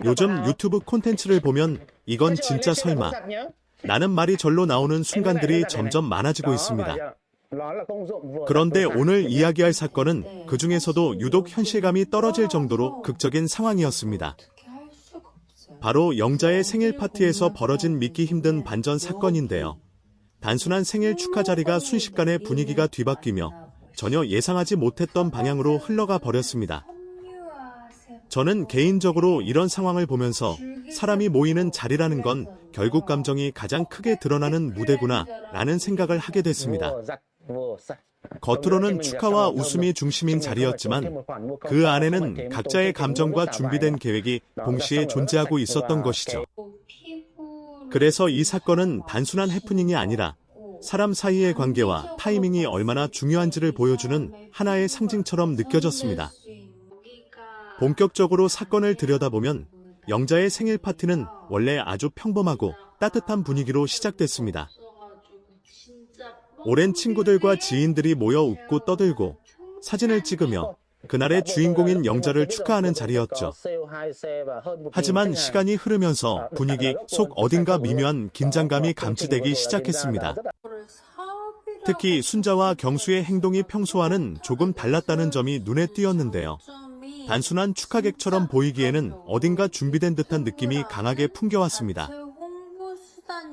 요즘 유튜브 콘텐츠를 보면 이건 진짜 설마 나는 말이 절로 나오는 순간들이 점점 많아지고 있습니다. 그런데 오늘 이야기할 사건은 그 중에서도 유독 현실감이 떨어질 정도로 극적인 상황이었습니다. 바로 영자의 생일 파티에서 벌어진 믿기 힘든 반전 사건인데요. 단순한 생일 축하 자리가 순식간에 분위기가 뒤바뀌며 전혀 예상하지 못했던 방향으로 흘러가 버렸습니다. 저는 개인적으로 이런 상황을 보면서 사람이 모이는 자리라는 건 결국 감정이 가장 크게 드러나는 무대구나 라는 생각을 하게 됐습니다. 겉으로는 축하와 웃음이 중심인 자리였지만 그 안에는 각자의 감정과 준비된 계획이 동시에 존재하고 있었던 것이죠. 그래서 이 사건은 단순한 해프닝이 아니라 사람 사이의 관계와 타이밍이 얼마나 중요한지를 보여주는 하나의 상징처럼 느껴졌습니다. 본격적으로 사건을 들여다보면 영자의 생일 파티는 원래 아주 평범하고 따뜻한 분위기로 시작됐습니다. 오랜 친구들과 지인들이 모여 웃고 떠들고 사진을 찍으며 그날의 주인공인 영자를 축하하는 자리였죠. 하지만 시간이 흐르면서 분위기 속 어딘가 미묘한 긴장감이 감지되기 시작했습니다. 특히 순자와 경수의 행동이 평소와는 조금 달랐다는 점이 눈에 띄었는데요. 단순한 축하객처럼 보이기에는 어딘가 준비된 듯한 느낌이 강하게 풍겨왔습니다.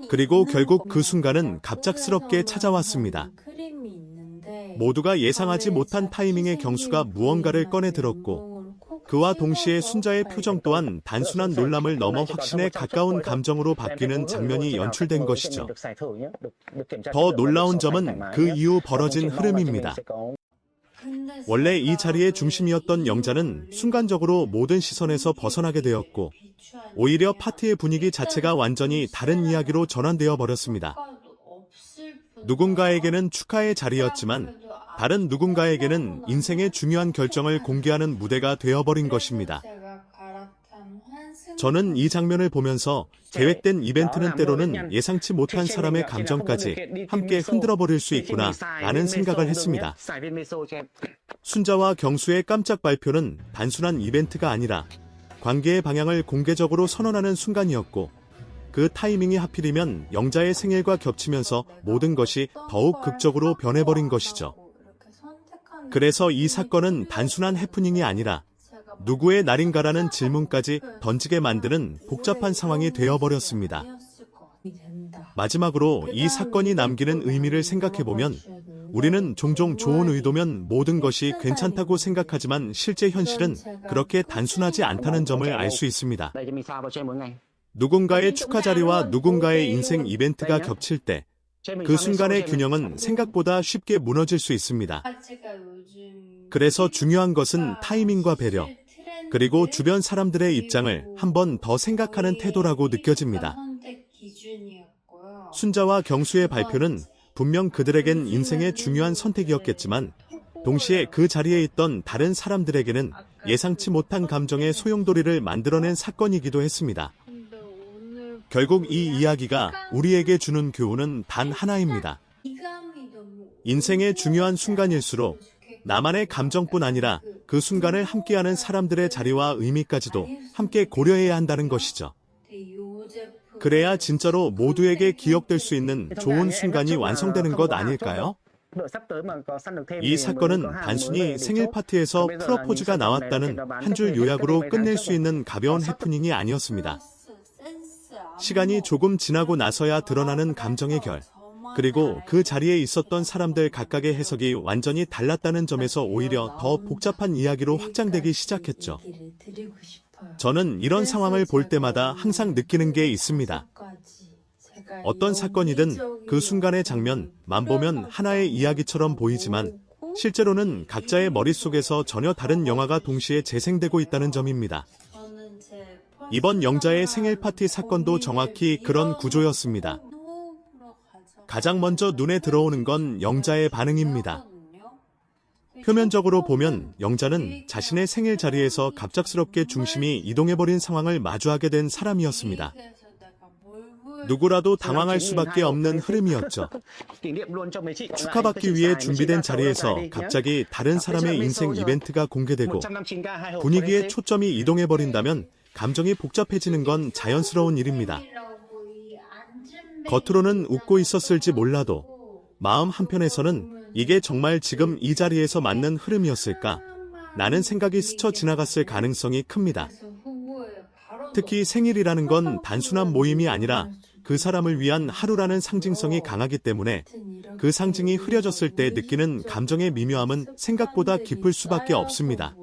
그리고 결국 그 순간은 갑작스럽게 찾아왔습니다. 모두가 예상하지 못한 타이밍에 경수가 무언가를 꺼내 들었고 그와 동시에 순자의 표정 또한 단순한 놀람을 넘어 확신에 가까운 감정으로 바뀌는 장면이 연출된 것이죠. 더 놀라운 점은 그 이후 벌어진 흐름입니다. 원래 이 자리의 중심이었던 영자는 순간적으로 모든 시선에서 벗어나게 되었고 오히려 파티의 분위기 자체가 완전히 다른 이야기로 전환되어 버렸습니다. 누군가에게는 축하의 자리였지만 다른 누군가에게는 인생의 중요한 결정을 공개하는 무대가 되어버린 것입니다. 저는 이 장면을 보면서 계획된 이벤트는 때로는 예상치 못한 사람의 감정까지 함께 흔들어버릴 수 있구나 라는 생각을 했습니다. 순자와 경수의 깜짝 발표는 단순한 이벤트가 아니라 관계의 방향을 공개적으로 선언하는 순간이었고 그 타이밍이 하필이면 영자의 생일과 겹치면서 모든 것이 더욱 극적으로 변해버린 것이죠. 그래서 이 사건은 단순한 해프닝이 아니라 누구의 날인가라는 질문까지 던지게 만드는 복잡한 상황이 되어버렸습니다. 마지막으로 이 사건이 남기는 의미를 생각해보면 우리는 종종 좋은 의도면 모든 것이 괜찮다고 생각하지만 실제 현실은 그렇게 단순하지 않다는 점을 알 수 있습니다. 누군가의 축하 자리와 누군가의 인생 이벤트가 겹칠 때 그 순간의 균형은 생각보다 쉽게 무너질 수 있습니다. 그래서 중요한 것은 타이밍과 배려, 그리고 주변 사람들의 입장을 한 번 더 생각하는 태도라고 느껴집니다. 순자와 경수의 발표는 분명 그들에겐 인생의 중요한 선택이었겠지만 동시에 그 자리에 있던 다른 사람들에게는 예상치 못한 감정의 소용돌이를 만들어낸 사건이기도 했습니다. 결국 이 이야기가 우리에게 주는 교훈은 단 하나입니다. 인생의 중요한 순간일수록 나만의 감정뿐 아니라 그 순간을 함께하는 사람들의 자리와 의미까지도 함께 고려해야 한다는 것이죠. 그래야 진짜로 모두에게 기억될 수 있는 좋은 순간이 완성되는 것 아닐까요? 이 사건은 단순히 생일 파티에서 프로포즈가 나왔다는 한 줄 요약으로 끝낼 수 있는 가벼운 해프닝이 아니었습니다. 시간이 조금 지나고 나서야 드러나는 감정의 결, 그리고 그 자리에 있었던 사람들 각각의 해석이 완전히 달랐다는 점에서 오히려 더 복잡한 이야기로 확장되기 시작했죠. 저는 이런 상황을 볼 때마다 항상 느끼는 게 있습니다. 어떤 사건이든 그 순간의 장면만 보면 하나의 이야기처럼 보이지만 실제로는 각자의 머릿속에서 전혀 다른 영화가 동시에 재생되고 있다는 점입니다. 이번 영자의 생일 파티 사건도 정확히 그런 구조였습니다. 가장 먼저 눈에 들어오는 건 영자의 반응입니다. 표면적으로 보면 영자는 자신의 생일 자리에서 갑작스럽게 중심이 이동해버린 상황을 마주하게 된 사람이었습니다. 누구라도 당황할 수밖에 없는 흐름이었죠. 축하받기 위해 준비된 자리에서 갑자기 다른 사람의 인생 이벤트가 공개되고 분위기의 초점이 이동해버린다면 감정이 복잡해지는 건 자연스러운 일입니다. 겉으로는 웃고 있었을지 몰라도 마음 한편에서는 이게 정말 지금 이 자리에서 맞는 흐름이었을까? 라는 생각이 스쳐 지나갔을 가능성이 큽니다. 특히 생일이라는 건 단순한 모임이 아니라 그 사람을 위한 하루라는 상징성이 강하기 때문에 그 상징이 흐려졌을 때 느끼는 감정의 미묘함은 생각보다 깊을 수밖에 없습니다.